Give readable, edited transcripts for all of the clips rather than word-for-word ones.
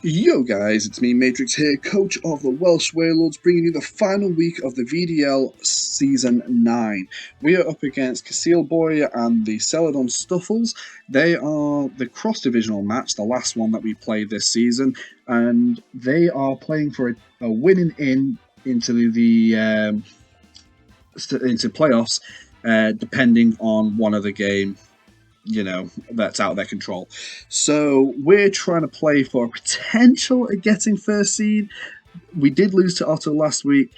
Yo guys, it's me Matrix here, coach of the Welsh Wailords, bringing you the final week of the VDL Season 9. We are up against Celedon and the Celedon Stuffuls. They are the cross-divisional match, the last one that we played this season, and they are playing for a winning into playoffs, depending on one other game that's out of their control. So we're trying to play for a potential at getting first seed. We did lose to Otto last week.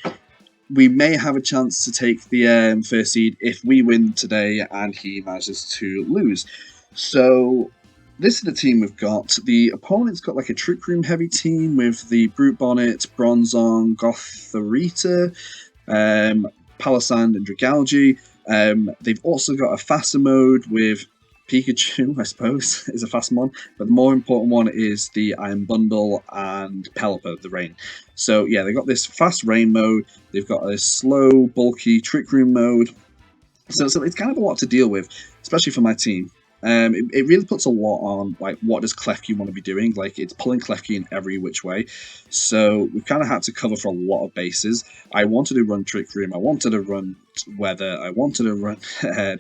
We may have a chance to take the first seed if we win today and he manages to lose. So this is the team we've got. The opponent's got like a Trick Room heavy team with the Brute Bonnet, Bronzong, Gotharita, Palisand and Dragalge. They've also got a faster mode with Pikachu, I suppose, is a fast one, but the more important one is the Iron Bundle and Pelipper, the Rain. So yeah, they've got this fast Rain mode, they've got a slow, bulky Trick Room mode, so it's kind of a lot to deal with, especially for my team. It really puts a lot on, like, what does Klef-Key want to be doing? Like, it's pulling Klef-Key in every which way. So we've kind of had to cover for a lot of bases. I wanted to run Trick Room, I wanted to run Weather, I wanted to run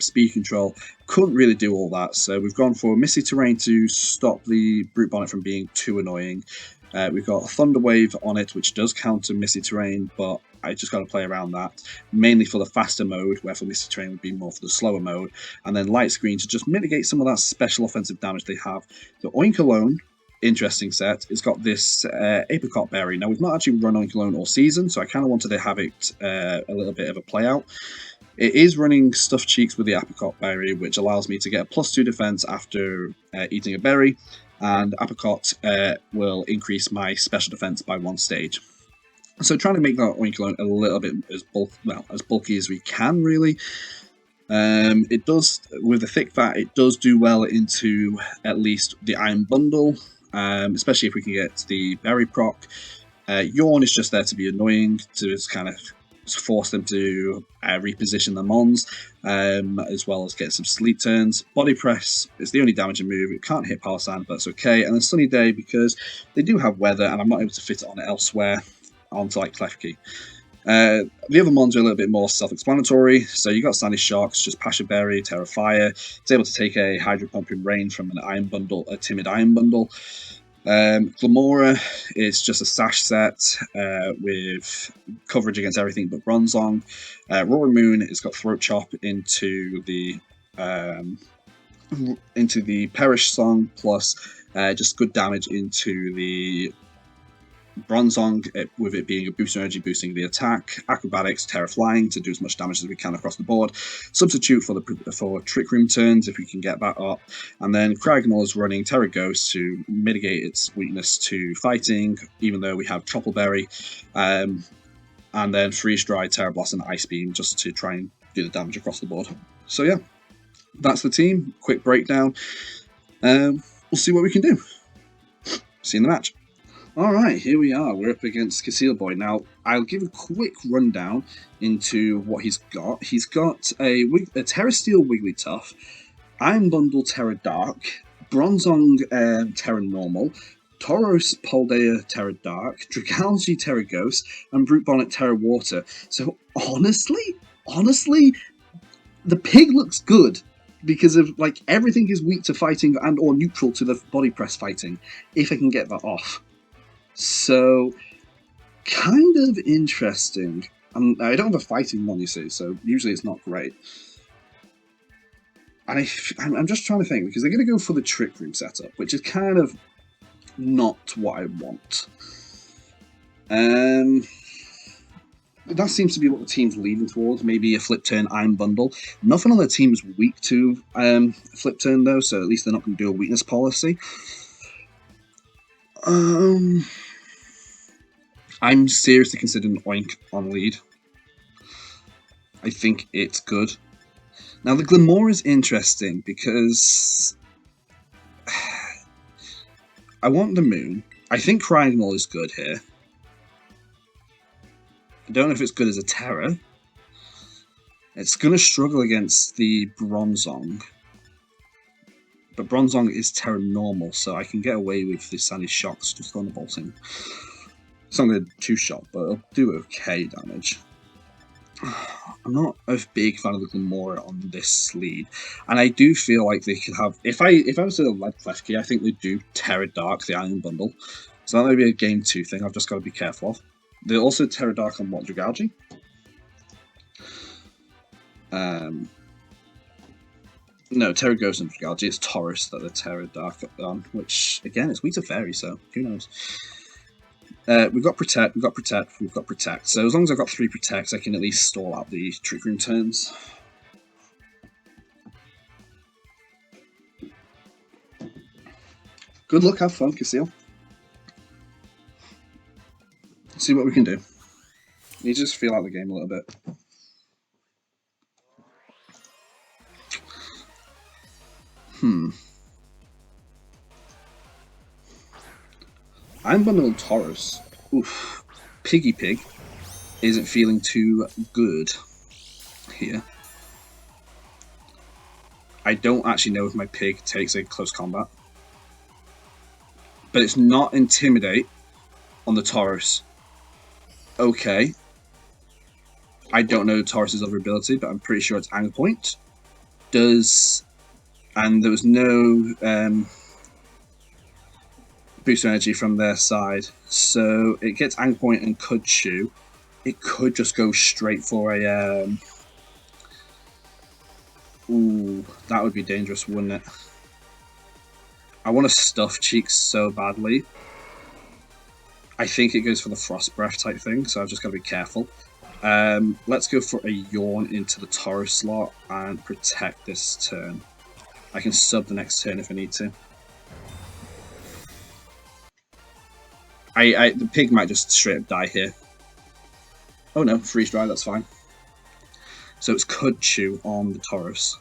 Speed Control. Couldn't really do all that, so we've gone for Misty Terrain to stop the Brute Bonnet from being too annoying. We've got Thunderwave on it, which does counter Misty Terrain, but I just got to play around that, mainly for the faster mode, where for Misty Terrain would be more for the slower mode, and then Light Screen to just mitigate some of that special offensive damage they have. So Oinkologne, interesting set, it's got this Apricot Berry. Now, we've not actually run Oinkologne all season, so I kind of wanted to have it a little bit of a play out. It is running Stuffed Cheeks with the Apricot Berry, which allows me to get a +2 defense after eating a berry, and Apricot will increase my special defense by 1 stage. So trying to make that Oinkologne a little bit as bulky as we can, really. It does, with the thick fat, it does do well into at least the Iron Bundle, especially if we can get the berry proc. Yawn is just there to be annoying, to just kind of force them to reposition their mons, as well as get some sleep turns. Body Press is the only damaging move. It can't hit Palisand, but it's okay. And then Sunny Day, because they do have weather and I'm not able to fit it on elsewhere, onto like Klef-Key. The other mons are a little bit more self-explanatory. So you got Sandy Sharks, just Passion Berry, Terra Fire. It's able to take a Hydro Pumping Rain from an Iron Bundle, a Timid Iron Bundle. Glamora is just a sash set with coverage against everything but Bronzong. Roaring Moon has got Throat Chop into the Perish Song, plus just good damage into the Bronzong, with it being a boost energy, boosting the attack. Acrobatics, Terra Flying to do as much damage as we can across the board. Substitute for Trick Room turns if we can get that up. And then Kragnall is running Terra Ghost to mitigate its weakness to fighting, even though we have Troppleberry. And then Freeze Dry, Terra Blast, and Ice Beam just to try and do the damage across the board. So yeah, that's the team. Quick breakdown. We'll see what we can do. See you in the match. Alright, here we are. We're up against Celedon. Now, I'll give a quick rundown into what he's got. He's got a Terra Steel Wigglytuff, Iron Bundle Terra Dark, Bronzong Terra Normal, Tauros Paldea Terra Dark, Dragalge Terra Ghost, and Brute Bonnet Terra Water. So, honestly, the pig looks good, because of, like, everything is weak to fighting and or neutral to the body press fighting, if I can get that off. So, kind of interesting. I don't have a fighting mon, you see, so usually it's not great. And I'm just trying to think, because they're going to go for the Trick Room setup, which is kind of not what I want. That seems to be what the team's leaning towards, maybe a Flip Turn Iron Bundle. Nothing on the team is weak to Flip Turn, though, so at least they're not going to do a weakness policy. I'm seriously considering Oink on lead. I think it's good. Now, the Glamora is interesting because I want the Moon. I think Kragnall is good here. I don't know if it's good as a Terra. It's going to struggle against the Bronzong. But Bronzong is Terra normal, so I can get away with the Sandy Shocks just Thunderbolting. It's not going to two-shot, but it'll do okay damage. I'm not a big fan of the Glamora on this lead, and I do feel like they could have. If I was to lead Klef-Key, I think they do Terra Dark the Iron Bundle, so that might be a game 2 thing. I've just got to be careful of. They also Terra Dark on what, Dragalge? No, Terra Ghost and Dragalge. It's Taurus that the Terra Dark on, which again is weak to Fairy, so who knows. We've got Protect, we've got Protect, we've got Protect. So as long as I've got 3 Protects, I can at least stall out the Trick Room turns. Good luck, have fun, Casil. See what we can do. You just feel out the game a little bit. I'm bundling Taurus. Oof. Piggy Pig isn't feeling too good here. I don't actually know if my pig takes a close combat. But it's not Intimidate on the Taurus. Okay. I don't know Taurus's other ability, but I'm pretty sure it's Anger Point. And there was no boost energy from their side, so it gets Anger Point and could chew. It could just go straight for a ooh, that would be dangerous, wouldn't it? I want to stuff Cheeks so badly. I think it goes for the Frost Breath type thing, so I've just got to be careful. Let's go for a Yawn into the Taurus slot and protect this turn. I can sub the next turn if I need to. The pig might just straight up die here. Oh no, freeze dry, that's fine. So it's Could Chew on the Taurus.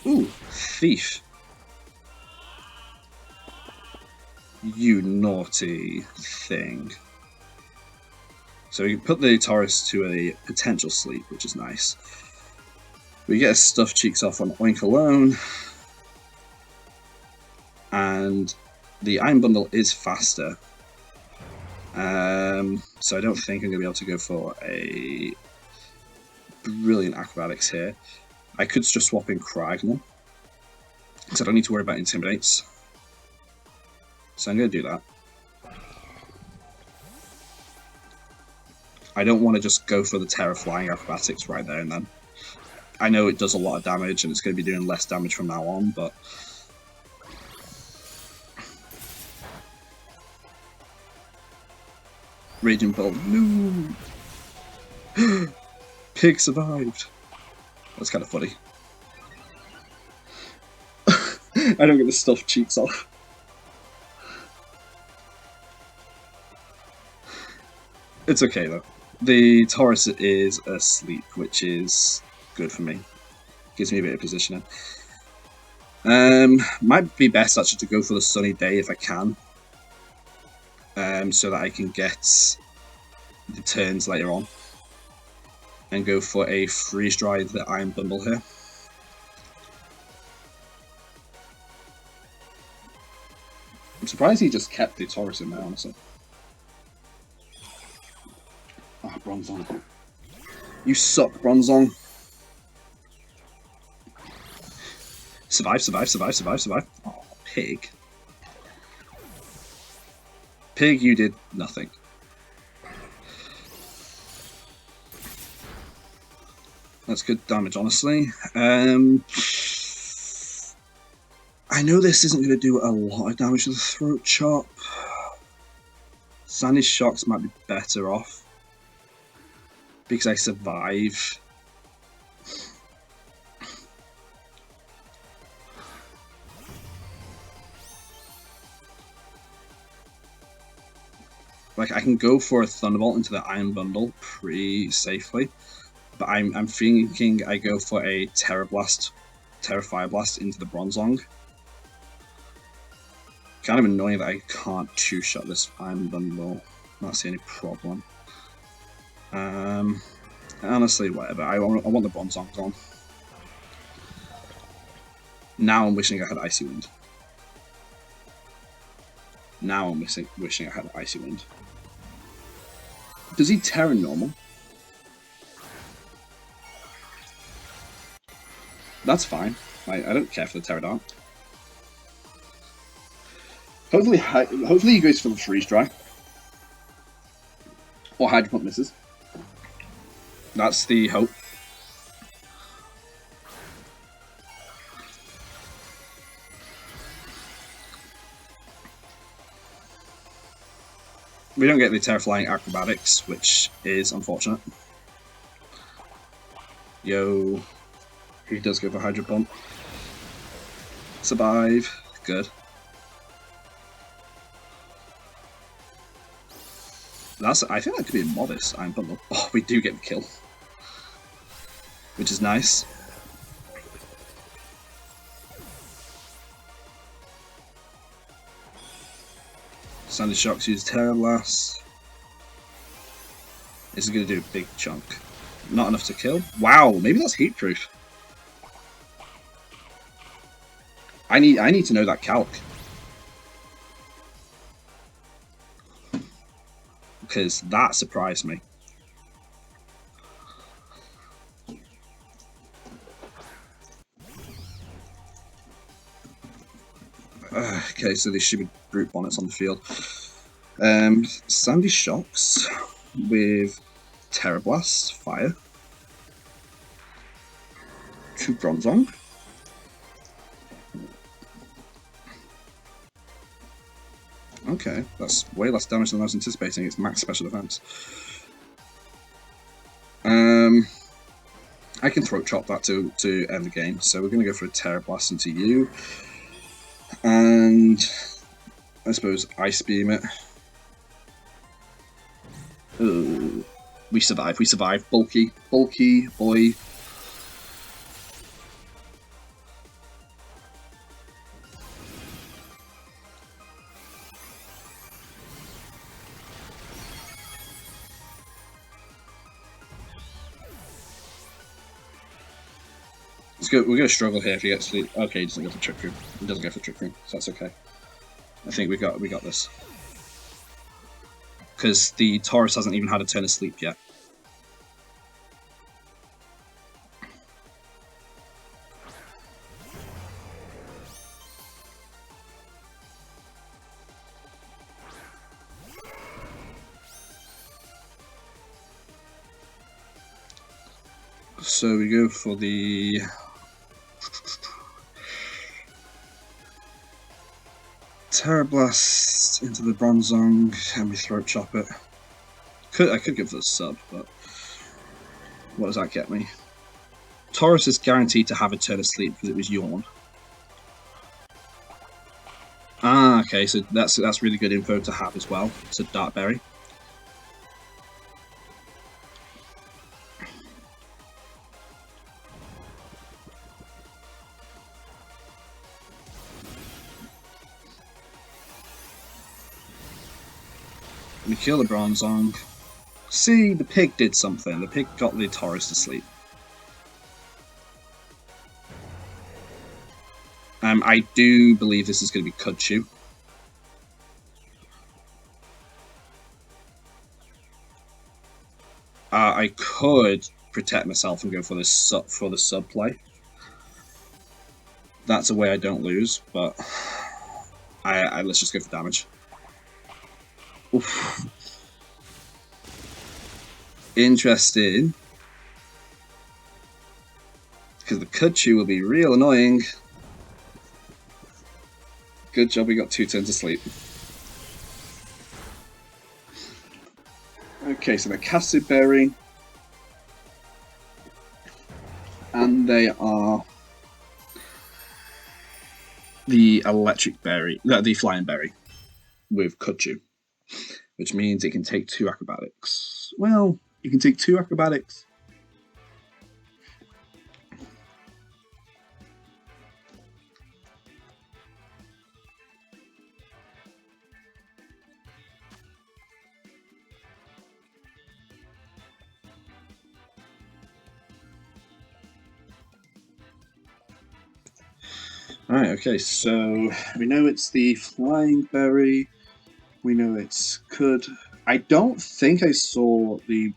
Ooh, Thief. You naughty thing. So we can put the Taurus to a potential sleep, which is nice. We get a Stuff Cheeks off on Oinkologne. And the Iron Bundle is faster. So I don't think I'm going to be able to go for a brilliant Acrobatics here. I could just swap in Cragnell, because I don't need to worry about Intimidates. So I'm going to do that. I don't want to just go for the Terraflying Acrobatics right there and then. I know it does a lot of damage and it's going to be doing less damage from now on, but... Raging Bolt. No! Pig survived. That's kind of funny. I don't get the Stuffed Cheeks off. It's okay though. The Taurus is asleep, which is good for me. Gives me a bit of positioning. Might be best actually to go for the Sunny Day if I can. So that I can get the turns later on. And go for a Freeze Dry the Iron Bundle here. I'm surprised he just kept the Taurus in there, honestly. Ah, oh, Bronzong. You suck, Bronzong. Survive, survive, survive, survive, survive. Oh, pig. Pig, you did nothing. That's good damage, honestly. I know this isn't going to do a lot of damage to the Throat Chop. Sandy Shocks might be better off. Because I survive. Like, I can go for a Thunderbolt into the Iron Bundle pretty safely. But I'm thinking I go for a Terra Fire Blast into the Bronzong. Kind of annoying that I can't two-shot this Iron Bundle. Not see any problem. Honestly, whatever. I want the Bronzong gone. Now I'm wishing I had Icy Wind. Now I'm wishing I had Icy Wind. Does he Terra normal? That's fine. I don't care for the Terra Dart. Hopefully he goes for the Freeze Dry. Or Hydro Pump misses. That's the hope. We don't get the Terrifying Acrobatics, which is unfortunate. Yo. He does go for Hydro Pump. Survive. Good. I think that could be a modest Iron Bundle. Oh, we do get the kill. Which is nice. Sandy Shocks use Terra Blast. This is going to do a big chunk. Not enough to kill. Wow, maybe that's heat proof. I need to know that calc. Because that surprised me. Okay, so these should be Brute Bonnets on the field. Sandy Shocks with Terra Blast, Fire. 2 Bronzong. Okay, that's way less damage than I was anticipating. It's max special defense. I can Throat Chop that to end the game, so we're going to go for a Terra Blast into you. And I suppose Ice Beam it. Ooh, we survive. Bulky boy. We're going to struggle here if he gets the... Okay, he doesn't go for Trick Room. He doesn't go for Trick Room, so that's okay. I think we got this. Because the Taurus hasn't even had a turn of sleep yet. So we go for the... Terra Blast into the Bronzong, and we Throat Chop it. I could give this a sub, but what does that get me? Taurus is guaranteed to have a turn of sleep because it was Yawn. Ah, okay, so that's really good info to have as well. So Darkberry. We kill the Bronzong. See, the pig did something. The pig got the Taurus to sleep. I do believe this is going to be Kudchu. I could protect myself and go for the sub play. That's a way I don't lose, but let's just go for damage. Oof. Interesting. Because the Kudchu will be real annoying. Good job we got 2 turns of sleep. Okay, so they're Cassid Berry. And they are the Electric Berry, the Flying Berry with Kudchu. Which means it can take 2 acrobatics. Well, you can take 2 acrobatics. Alright, okay, so we know it's the Flying Berry. We know it's could. I don't think I saw a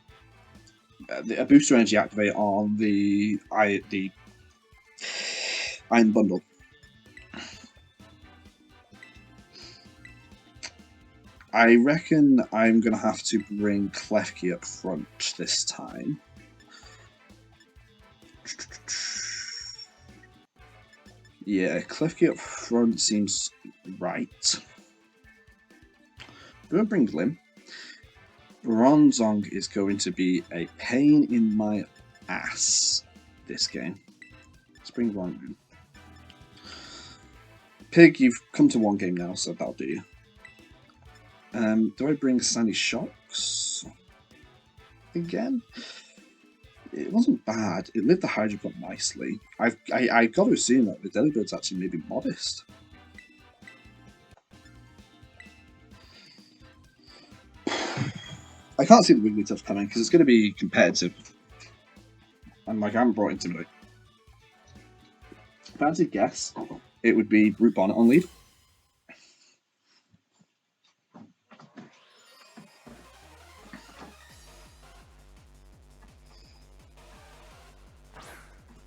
booster energy activate on the Iron Bundle. I reckon I'm going to have to bring Klef-Key up front this time. Yeah, Klef-Key up front seems right. I'm going to bring Glim. Bronzong is going to be a pain in my ass this game. Let's bring Bronzong. Pig, you've come to one game now, so that'll do you. Do I bring Sandy Shocks again? It wasn't bad. It lived the Hydro Pump nicely. I got to assume that the Delibird's actually maybe modest. I can't see the Wigglytuff coming because it's going to be competitive. And like I'm brought into it. If I had to guess, it would be Root Bonnet on lead.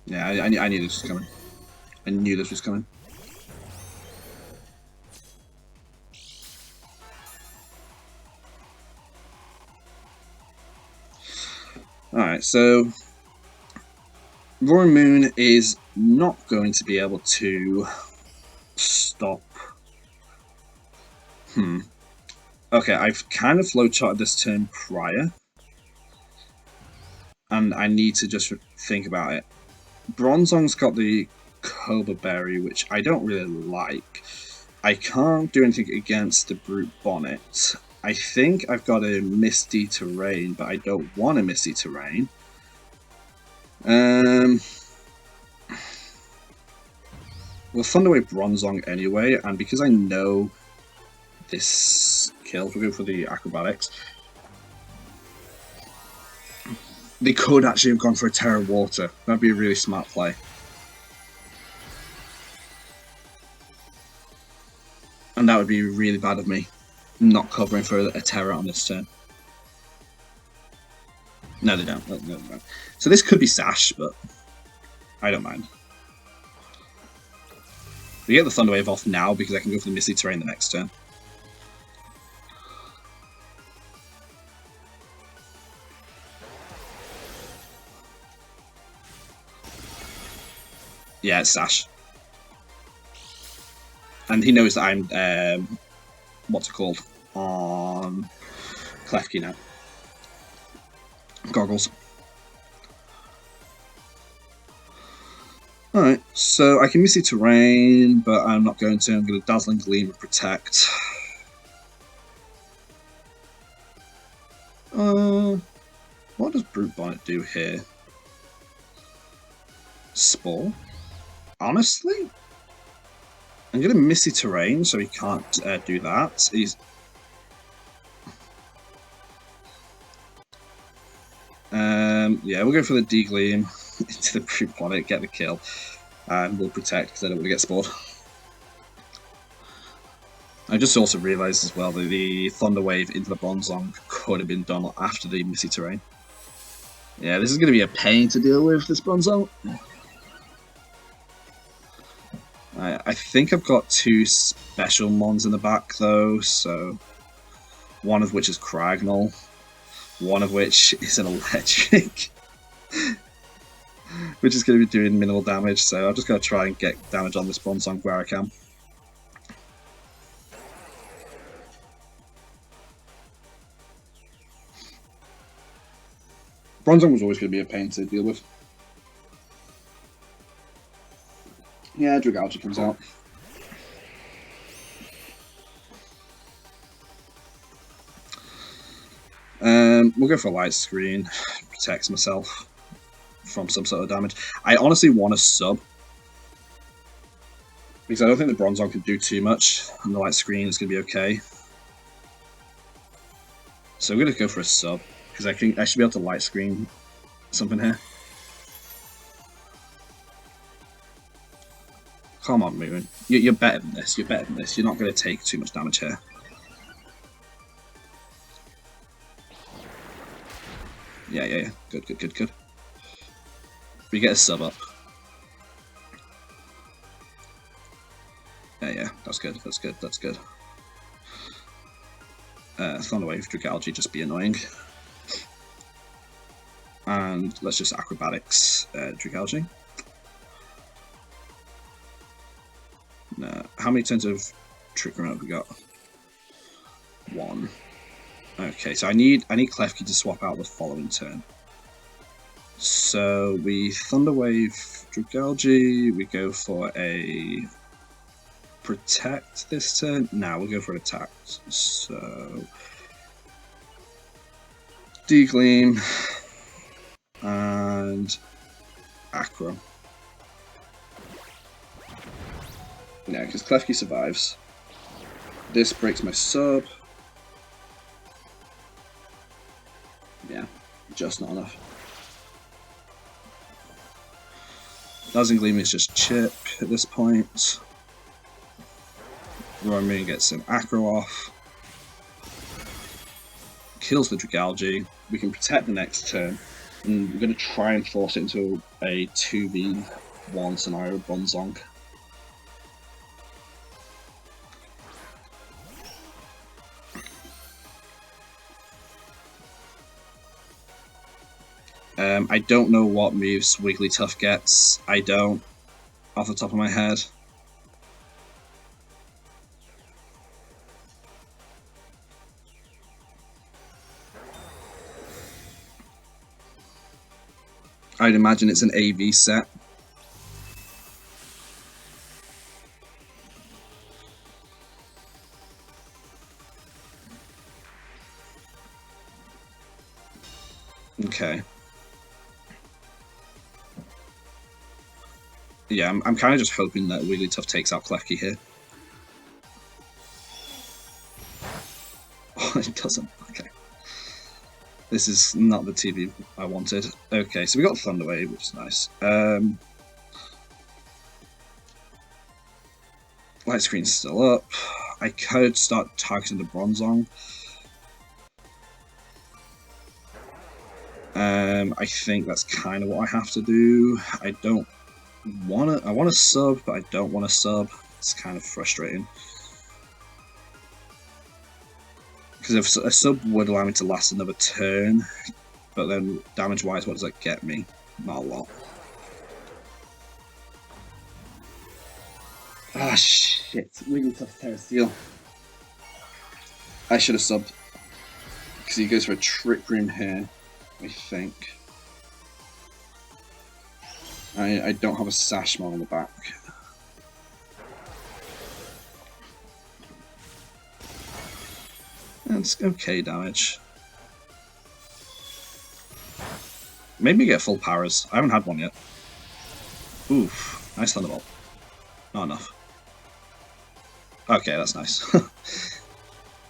Yeah, I knew this was coming. I knew this was coming. Alright, so Roaring Moon is not going to be able to stop. Okay, I've kind of flowcharted this turn prior. And I need to just think about it. Bronzong's got the Cobra Berry, which I don't really like. I can't do anything against the Brute Bonnet. I think I've got a Misty Terrain, but I don't want a Misty Terrain. Well, Thunderwave Bronzong anyway, and because I know this kill, we'll go for the Acrobatics. They could actually have gone for a Terra Water. That'd be a really smart play. And that would be really bad of me, not covering for a Terra on this turn. No, they don't. No, they don't. So this could be Sash, but I don't mind. We get the Thunderwave off now because I can go for the Misty Terrain the next turn. Yeah, it's Sash. And he knows that I'm, what's it called, on Klef-Key now. Goggles. Alright, so I can Misty Terrain, but I'm not going to. I'm going to Dazzling Gleam and Protect. What does Brute Bonnet do here? Spore? Honestly? I'm going to Misty Terrain, so he can't do that. He's... yeah, we'll go for the D-Gleam into the Brute Bonnet, get the kill. And we'll Protect, because I don't want to get spored. I just also realised as well that the Thunderwave into the Bronzong could have been done after the Misty Terrain. Yeah, this is going to be a pain to deal with, this Bronzong. I think I've got two special mons in the back though, so one of which is Cragnol, one of which is an electric, which is going to be doing minimal damage, so I'm just going to try and get damage on this Bronzong where I can. Bronzong was always going to be a pain to deal with. Yeah, Dragalge comes out. We'll go for Light Screen. Protects myself from some sort of damage. I honestly want a sub. Because I don't think the Bronzong can do too much, and the Light Screen is going to be okay. So I'm going to go for a sub, because I should be able to Light Screen something here. Come on, Moon. You're better than this. You're better than this. You're not going to take too much damage here. Yeah. Good. We get a sub up. Yeah. That's good. Thunderwave, Dragalge, just be annoying. And let's just acrobatics Dragalge. No. How many turns of Trick Room have we got? 1. Okay, so I need Klef-Key to swap out the following turn. So we Thunderwave Dragalge, we go for a Protect this turn. Now we'll go for an attack. So Degleam and Acro. No, because Klef-Key survives. This breaks my sub. Yeah, just not enough. Dazzling Gleam is just chip at this point. Roman gets an Acro off. Kills the Dragalge. We can protect the next turn. And we're going to try and force it into a 2v1 scenario, Bronzong. I don't know what moves Wigglytuff gets. I don't, off the top of my head. I'd imagine it's an AV set. Okay. Yeah, I'm kind of just hoping that Wigglytuff takes out Klef-Key here. Oh, it doesn't. Okay. This is not the TV I wanted. Okay, so we got Thunderwave, which is nice. Light screen's still up. I could start targeting the Bronzong. I think that's kind of what I have to do. I don't want to. I want to sub, but I don't want to sub. It's kind of frustrating. Because if a sub would allow me to last another turn, but then damage-wise, what does that get me? Not a lot. Ah, shit. Wigglytuff Terra Steel. I should have subbed. Because he goes for a Trick Room here, I think. I don't have a Sashmo on the back. That's okay damage. Maybe get full powers. I haven't had one yet. Oof. Nice Thunderbolt. Not enough. Okay, that's nice.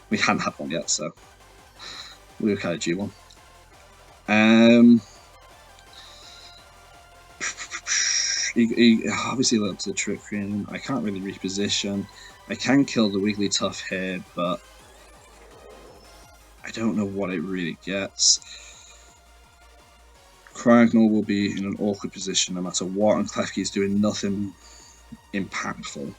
We hadn't had one yet, so we were kind of due one. He obviously looked to the Trick Room. I can't really reposition. I can kill the Wigglytuff here, but I don't know what it really gets. Cryogonal will be in an awkward position no matter what, and Klef-Key is doing nothing impactful.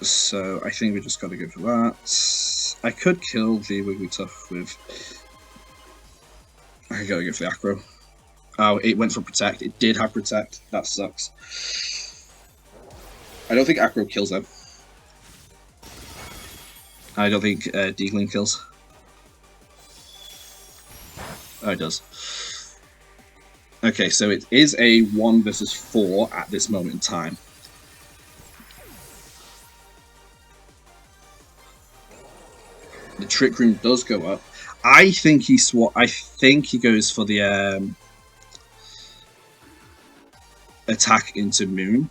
So I think we just got to go for that. I could kill the Wigglytuff with... I gotta go for the Acro. Oh, it went for Protect. It did have Protect. That sucks. I don't think Acro kills them. I don't think Degling kills. Oh, it does. Okay, so it is a 1 versus 4 at this moment in time. The Trick Room does go up. I think he goes for the attack into Moon,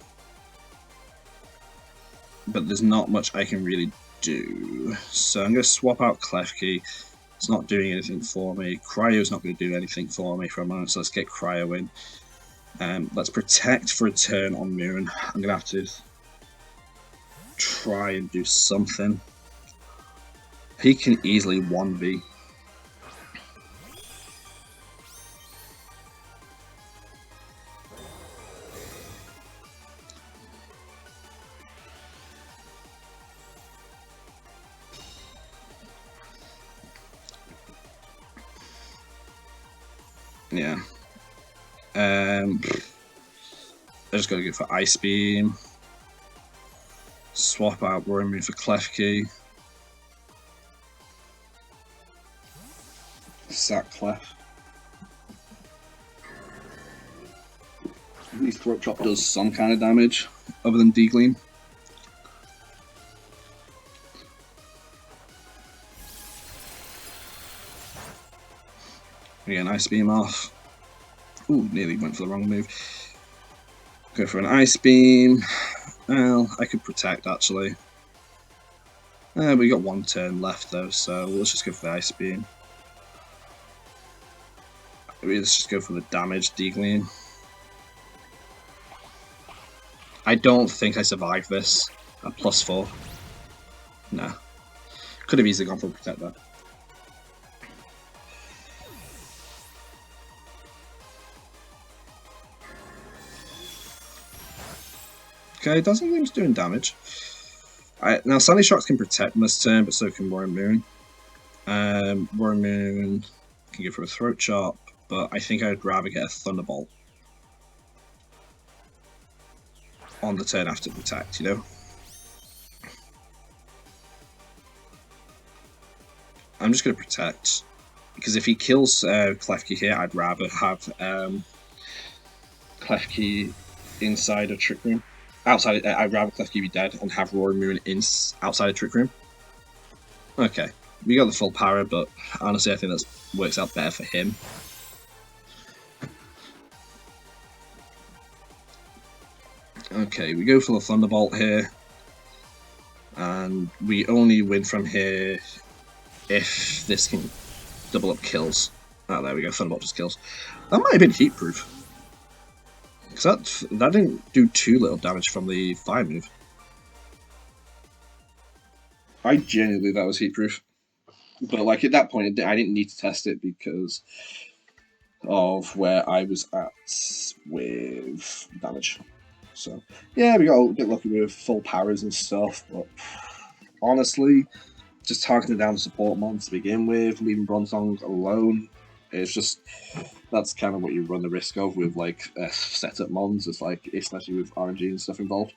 but there's not much I can really do. So I'm going to swap out Klef-Key. It's not doing anything for me. Cryo's not going to do anything for me for a moment, so let's get Cryo in. Let's protect for a turn on Moon. I'm gonna have to try and do something. He can easily 1v. Yeah. I just gotta go for Ice Beam. Swap out Roaring Moon for Klef-Key. Sack Clef. At least Throat Chop does some kind of damage, other than Degleam. Again, Ice Beam off. Ooh, nearly went for the wrong move. Go for an Ice Beam. Well, I could protect actually. We got one turn left though, so let's just go for the Ice Beam. Let's just go for the damage Degleam. I don't think I survived this at +4. Nah. Could have easily gone for a protect that. Okay, doesn't seem to be doing damage. Now, Sandy Shocks can protect this turn, but so can Roaring Moon. Roaring Moon can go for a Throat Chop, but I think I'd rather get a Thunderbolt on the turn after protect, you know? I'm just going to protect, because if he kills Klefki here, I'd rather have Klefki inside a Trick Room. Outside, I'd rather Klefki be dead and have Roaring Moon outside a Trick Room. Okay, we got the full power, but honestly, I think that works out better for him. Okay, we go for the Thunderbolt here, and we only win from here if this can double up kills. Oh, there we go, Thunderbolt just kills. That might have been heat proof, because that didn't do too little damage from the fire move. I genuinely believe that was heat proof, but like at that point, I didn't need to test it because of where I was at with damage. So yeah, we got a bit lucky with full powers and stuff, but honestly, just targeting down support mons to begin with, leaving Bronzong alone, it's just that's kind of what you run the risk of with like setup mons. It's like especially with RNG and stuff involved.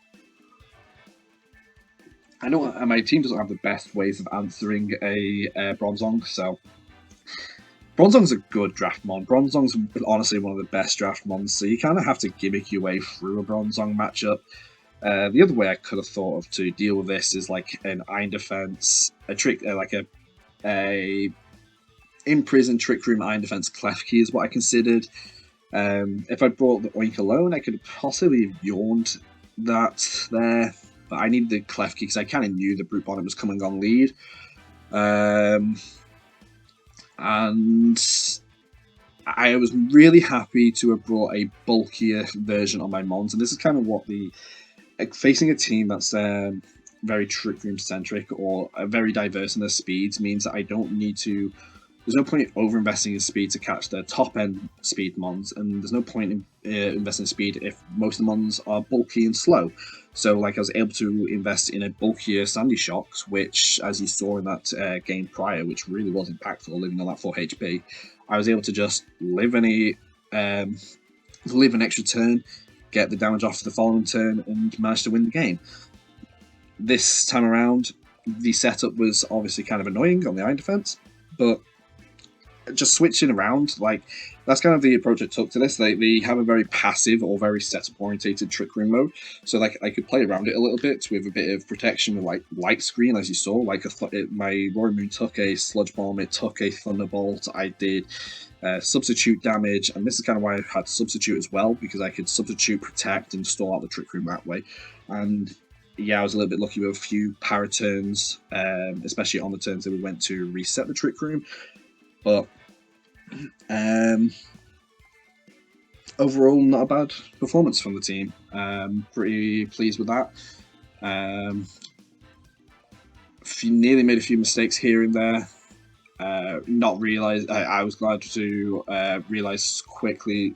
I know my team doesn't have the best ways of answering a Bronzong, so Bronzong's a good draft mon. Bronzong's honestly one of the best draft mons, so you kind of have to gimmick your way through a Bronzong matchup. The other way I could have thought of to deal with this is like an Iron Defense, a trick, like a Imprisoned Trick Room Iron Defense Klef-Key is what I considered. If I brought the Oinkologne, I could possibly have yawned that there, but I needed the Klef-Key because I kind of knew the Brute Bonnet was coming on lead. And I was really happy to have brought a bulkier version on my mons, and this is kind of what facing a team that's very Trick Room centric or very diverse in their speeds means that I don't need to. There's no point in over-investing in speed to catch the top-end speed mons, and there's no point in investing in speed if most of the mons are bulky and slow. So, like, I was able to invest in a bulkier Sandy Shocks, which, as you saw in that game prior, which really was impactful, living on that 4 HP, I was able to just live an extra turn, get the damage off the following turn, and manage to win the game. This time around, the setup was obviously kind of annoying on the Iron Defense, but just switching around, like, that's kind of the approach I took to this. They have a very passive or very setup orientated Trick Room mode, so like I could play around it a little bit with a bit of protection with like light screen, as you saw. Like my Roaring Moon took a Sludge Bomb, it took a Thunderbolt, I did substitute damage, and this is kind of why I had substitute as well, because I could substitute, protect, and stall out the Trick Room that way. And yeah, I was a little bit lucky with a few power turns, especially on the turns that we went to reset the Trick Room. But overall, not a bad performance from the team. Pretty pleased with that. Nearly made a few mistakes here and there. Not realize. I was glad to realize quickly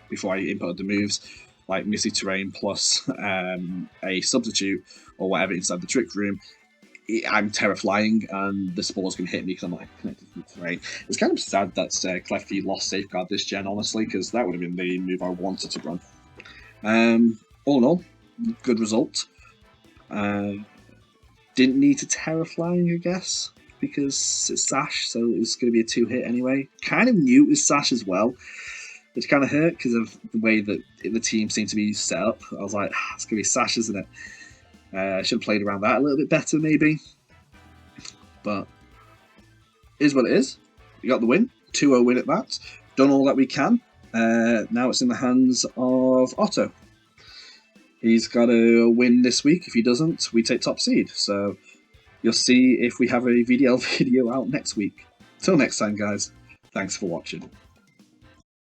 before I inputted the moves, like Misty Terrain plus a substitute or whatever inside the trick room. I'm Terraflying, and the spores can hit me because I'm like connected to the terrain. It's kind of sad that Klef-Key lost Safeguard this gen, honestly, because that would have been the move I wanted to run. All in all, good result. Didn't need to Terraflying, I guess, because it's Sash, so it's going to be a 2-hit anyway. Kind of knew it was Sash as well, which kind of hurt because of the way that the team seemed to be set up. I was like, it's going to be Sash, isn't it? I should have played around that a little bit better, maybe. But it is what it is. We got the win. 2-0 win at that. Done all that we can. Now it's in the hands of Otto. He's got to win this week. If he doesn't, we take top seed. So you'll see if we have a VDL video out next week. Till next time, guys. Thanks for watching.